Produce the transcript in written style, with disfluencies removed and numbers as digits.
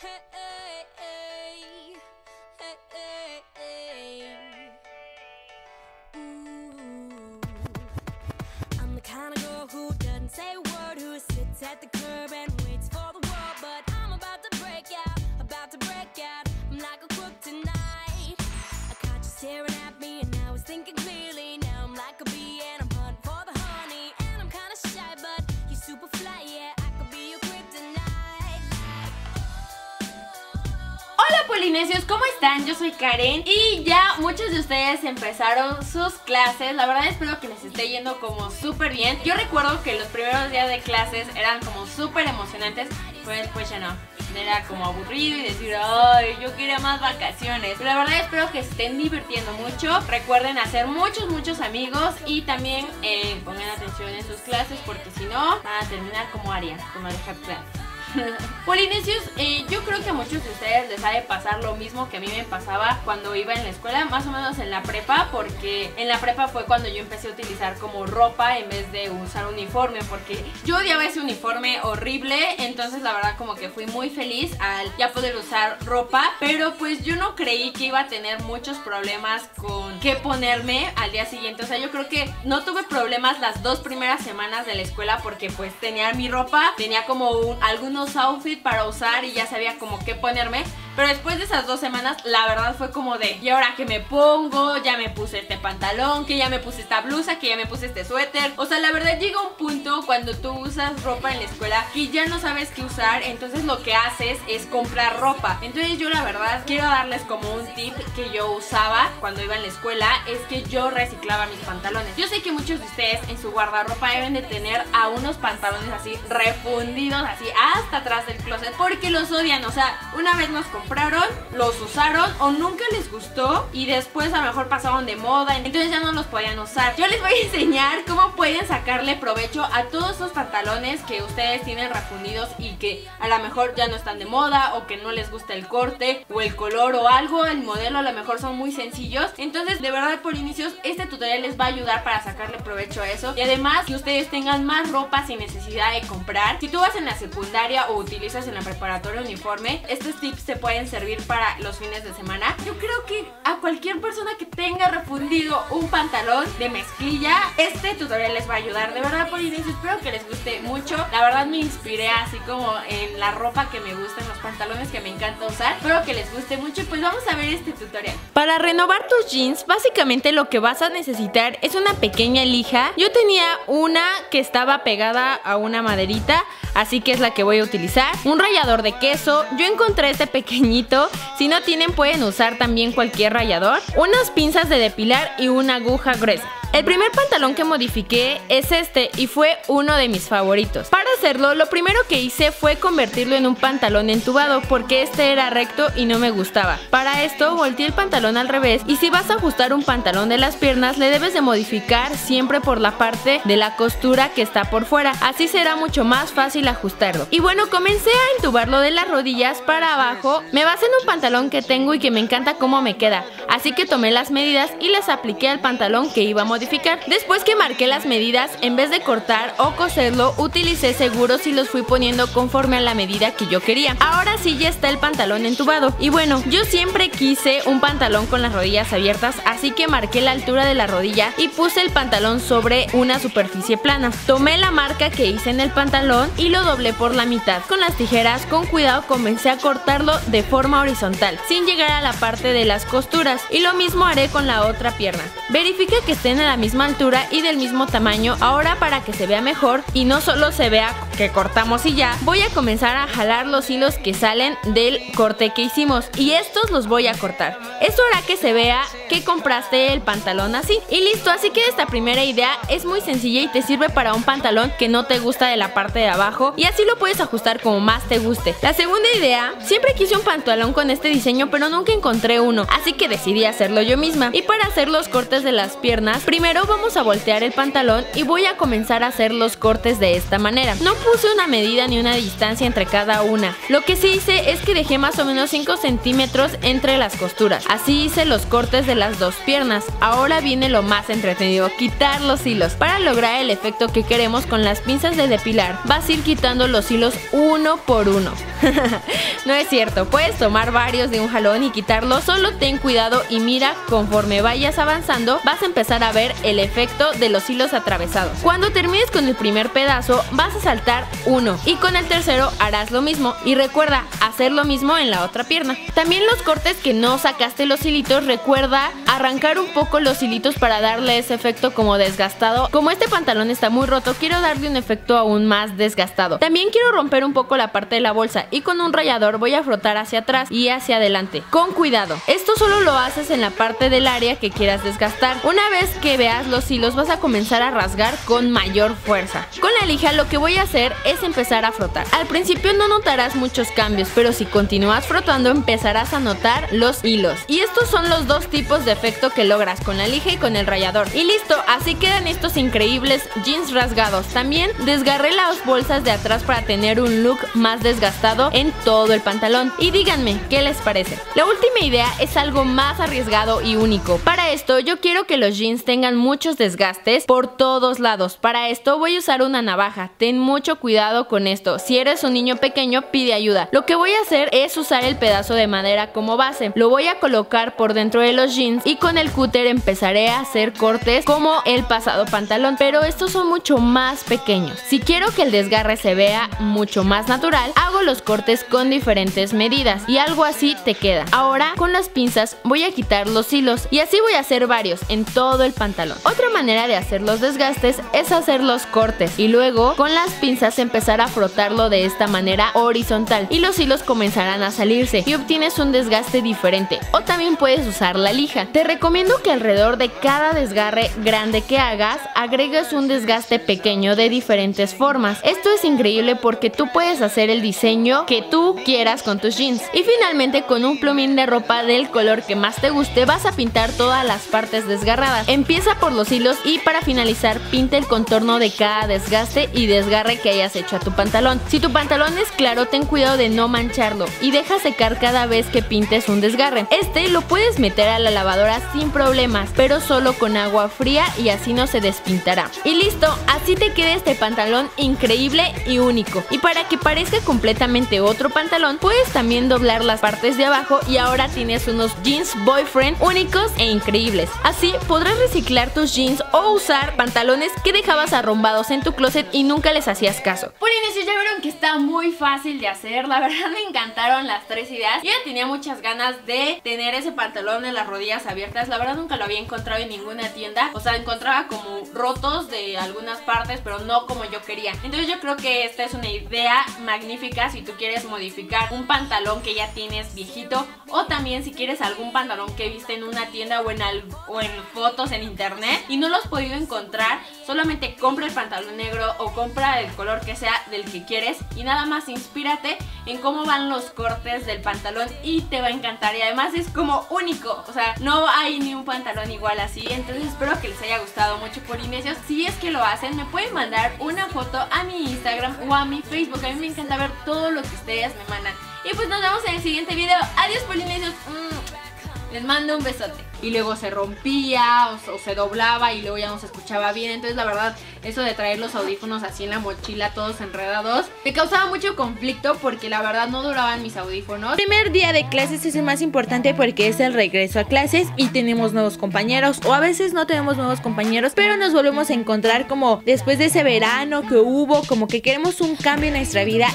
I'm the kind of girl who doesn't say a word, who sits at the curb and waits for the world. But I'm about to break out, I'm like a crook tonight. I caught you staring at me and I was thinking clearly. Now I'm like a bee and I'm hunting for the honey. And I'm kind of shy, but you're super fly, yeah. I could be your kryptonite. Hola polinesios, ¿cómo están? Yo soy Karen y ya muchos de ustedes empezaron sus clases. La verdad espero que les esté yendo como súper bien. Yo recuerdo que los primeros días de clases eran como súper emocionantes, pero después ya no. Era como aburrido y decir, ay, yo quería más vacaciones. Pero la verdad espero que se estén divirtiendo mucho. Recuerden hacer muchos amigos y también pongan atención en sus clases, porque si no van a terminar como Aria, como el Happy Plan. Polinesios, yo creo que a muchos de ustedes les ha de pasar lo mismo que a mí me pasaba cuando iba en la escuela, más o menos en la prepa, porque en la prepa fue cuando yo empecé a utilizar como ropa en vez de usar uniforme, porque yo odiaba ese uniforme horrible. Entonces la verdad como que fui muy feliz al ya poder usar ropa, pero pues yo no creí que iba a tener muchos problemas con qué ponerme al día siguiente. O sea, yo creo que no tuve problemas las 2 primeras semanas de la escuela, porque pues tenía mi ropa, tenía como algunos outfits para usar y ya sabía como qué ponerme. Pero después de esas 2 semanas, la verdad fue como de, ¿y ahora qué me pongo? Ya me puse este pantalón, que ya me puse esta blusa, que ya me puse este suéter. O sea, la verdad llega un punto cuando tú usas ropa en la escuela que ya no sabes qué usar. Entonces lo que haces es comprar ropa. Entonces yo la verdad quiero darles como un tip que yo usaba cuando iba en la escuela. Es que yo reciclaba mis pantalones. Yo sé que muchos de ustedes en su guardarropa deben de tener a unos pantalones así refundidos, así hasta atrás del closet, porque los odian. O sea, una vez nos compraron, los usaron o nunca les gustó y después a lo mejor pasaron de moda, entonces ya no los podían usar. Yo les voy a enseñar cómo pueden sacarle provecho a todos esos pantalones que ustedes tienen refundidos y que a lo mejor ya no están de moda, o que no les gusta el corte o el color o algo, el modelo a lo mejor son muy sencillos. Entonces de verdad, polinesios, este tutorial les va a ayudar para sacarle provecho a eso, y además que ustedes tengan más ropa sin necesidad de comprar. Si tú vas en la secundaria o utilizas en la preparatoria uniforme, estos tips te pueden servir para los fines de semana. Yo creo que a cualquier persona que tenga refundido un pantalón de mezclilla, este tutorial les va a ayudar. De verdad, polinesios, espero que les guste mucho. La verdad me inspiré así como en la ropa que me gusta, en los pantalones que me encanta usar. Espero que les guste mucho y pues vamos a ver este tutorial. Para renovar tus jeans, básicamente lo que vas a necesitar es una pequeña lija. Yo tenía una que estaba pegada a una maderita, así que es la que voy a utilizar. Un rallador de queso, yo encontré este pequeñito. Si no tienen, pueden usar también cualquier rallador. Unas pinzas de depilar y una aguja gruesa. El primer pantalón que modifiqué es este y fue uno de mis favoritos. Para hacerlo, lo primero que hice fue convertirlo en un pantalón entubado, porque este era recto y no me gustaba. Para esto volteé el pantalón al revés, y si vas a ajustar un pantalón de las piernas, le debes de modificar siempre por la parte de la costura que está por fuera. Así será mucho más fácil ajustarlo. Y bueno, comencé a entubarlo de las rodillas para abajo. Me basé en un pantalón que tengo y que me encanta cómo me queda, así que tomé las medidas y las apliqué al pantalón que iba a modificar. Después que marqué las medidas, en vez de cortar o coserlo, utilicé seguros y los fui poniendo conforme a la medida que yo quería. Ahora sí ya está el pantalón entubado. Y bueno, yo siempre quise un pantalón con las rodillas abiertas, así que marqué la altura de la rodilla y puse el pantalón sobre una superficie plana. Tomé la marca que hice en el pantalón y lo doblé por la mitad. Con las tijeras, con cuidado, comencé a cortarlo de forma horizontal, sin llegar a la parte de las costuras, y lo mismo haré con la otra pierna. Verifica que estén a la misma altura y del mismo tamaño. Ahora, para que se vea mejor y no solo se vea que cortamos y ya, voy a comenzar a jalar los hilos que salen del corte que hicimos, y estos los voy a cortar. Esto hará que se vea que compraste el pantalón así. Y listo, así que esta primera idea es muy sencilla y te sirve para un pantalón que no te gusta de la parte de abajo, y así lo puedes ajustar como más te guste. La segunda idea, siempre quise un pantalón con este diseño, pero nunca encontré uno, así que decidí hacerlo yo misma. Y para hacer los cortes de las piernas, primero vamos a voltear el pantalón y voy a comenzar a hacer los cortes de esta manera. No puse una medida ni una distancia entre cada una. Lo que sí hice es que dejé más o menos 5 centímetros entre las costuras. Así hice los cortes de las dos piernas. Ahora viene lo más entretenido, quitar los hilos. Para lograr el efecto que queremos, con las pinzas de depilar vas a ir quitando los hilos uno por uno. No es cierto, puedes tomar varios de un jalón y quitarlos, solo ten cuidado y mira, conforme vayas avanzando vas a empezar a ver el efecto de los hilos atravesados. Cuando termines con el primer pedazo vas a saltar uno y con el tercero harás lo mismo y recuerda hacer lo mismo en la otra pierna. También los cortes que no sacaste los hilitos, recuerda arrancar un poco los hilitos para darle ese efecto como desgastado. Como este pantalón está muy roto, quiero darle un efecto aún más desgastado. También quiero romper un poco la parte de la bolsa y con un rallador voy a frotar hacia atrás y hacia adelante, con cuidado. Esto solo lo haces en la parte del área que quieras desgastar. Una vez que veas los hilos vas a comenzar a rasgar con mayor fuerza. Con la lija lo que voy a hacer es empezar a frotar. Al principio no notarás muchos cambios, pero si continúas frotando empezarás a notar los hilos. Y estos son los dos tipos de efecto que logras con la lija y con el rallador. Y listo, así quedan estos increíbles jeans rasgados. También desgarré las bolsas de atrás para tener un look más desgastado en todo el pantalón. Y díganme, ¿qué les parece? La última idea es algo más arriesgado y único. Para esto yo quiero que los jeans tengan muchos desgastes por todos lados. Para esto voy a usar una navaja. Ten mucho cuidado con esto. Si eres un niño pequeño, pide ayuda. Lo que voy a hacer es usar el pedazo de madera como base. Lo voy a colocar por dentro de los jeans y con el cúter empezaré a hacer cortes como el pasado pantalón, pero estos son mucho más pequeños. Si quiero que el desgarre se vea mucho más natural, hago los cortes con diferentes medidas y algo así te queda. Ahora con las pinzas voy a quitar los hilos y así voy a hacer varios en todo el pantalón. Otra manera de hacer los desgastes es hacer los cortes y luego con las pinzas empezar a frotarlo de esta manera horizontal y los hilos comenzarán a salirse y obtienes un desgaste diferente. O también puedes usar la lija. Te recomiendo que alrededor de cada desgarre grande que hagas agregues un desgaste pequeño de diferentes formas. Esto es increíble porque tú puedes hacer el diseño que tú quieras con tus jeans. Y finalmente con un plumín de ropa del color que más te guste vas a pintar todas las partes desgarradas. Empieza por los hilos y para finalizar pinta el contorno de cada desgaste y desgarre que hayas hecho a tu pantalón. Si tu pantalón es claro, ten cuidado de no mancharlo y deja secar cada vez que pintes un desgarre. Este lo puedes meter a la lavadora sin problemas, pero solo con agua fría y así no se despintará. Y listo, así te queda este pantalón increíble y único. Y para que parezca completamente otro pantalón, puedes también doblar las partes de abajo y ahora tienes unos jeans boyfriend únicos e increíbles. Así podrás reciclar tus jeans o usar pantalones que dejabas arrumbados en tu closet y nunca les hacías caso. Por inicio ya vieron que está muy fácil de hacer. La verdad me encantaron las tres ideas. Yo ya tenía muchas ganas de tener ese pantalón de las rodillas abiertas. La verdad nunca lo había encontrado en ninguna tienda. O sea, encontraba como rotos de algunas partes, pero no como yo quería. Entonces yo creo que esta es una idea magnífica si tú quieres modificar un pantalón que ya tienes viejito, o también si quieres algún pantalón que viste en una tienda o en fotos en internet y no lo has podido encontrar. Solamente compra el pantalón negro o compra el color que sea del que quieres y nada más inspírate en cómo van los cortes del pantalón y te va a encantar. Y además es como único, o sea, no hay ni un pantalón igual así. Entonces espero que les haya gustado mucho, polinesios. Si es que lo hacen, me pueden mandar una foto a mi Instagram o a mi Facebook. A mí me encanta ver todo lo que ustedes me mandan. Y pues nos vemos en el siguiente video. Adiós, polinesios. Les mando un besote. Y luego se rompía o se doblaba y luego ya no se escuchaba bien. Entonces la verdad, eso de traer los audífonos así en la mochila todos enredados me causaba mucho conflicto porque la verdad no duraban mis audífonos. El primer día de clases es el más importante porque es el regreso a clases y tenemos nuevos compañeros, o a veces no tenemos nuevos compañeros, pero nos volvemos a encontrar como después de ese verano que hubo, como que queremos un cambio en nuestra vida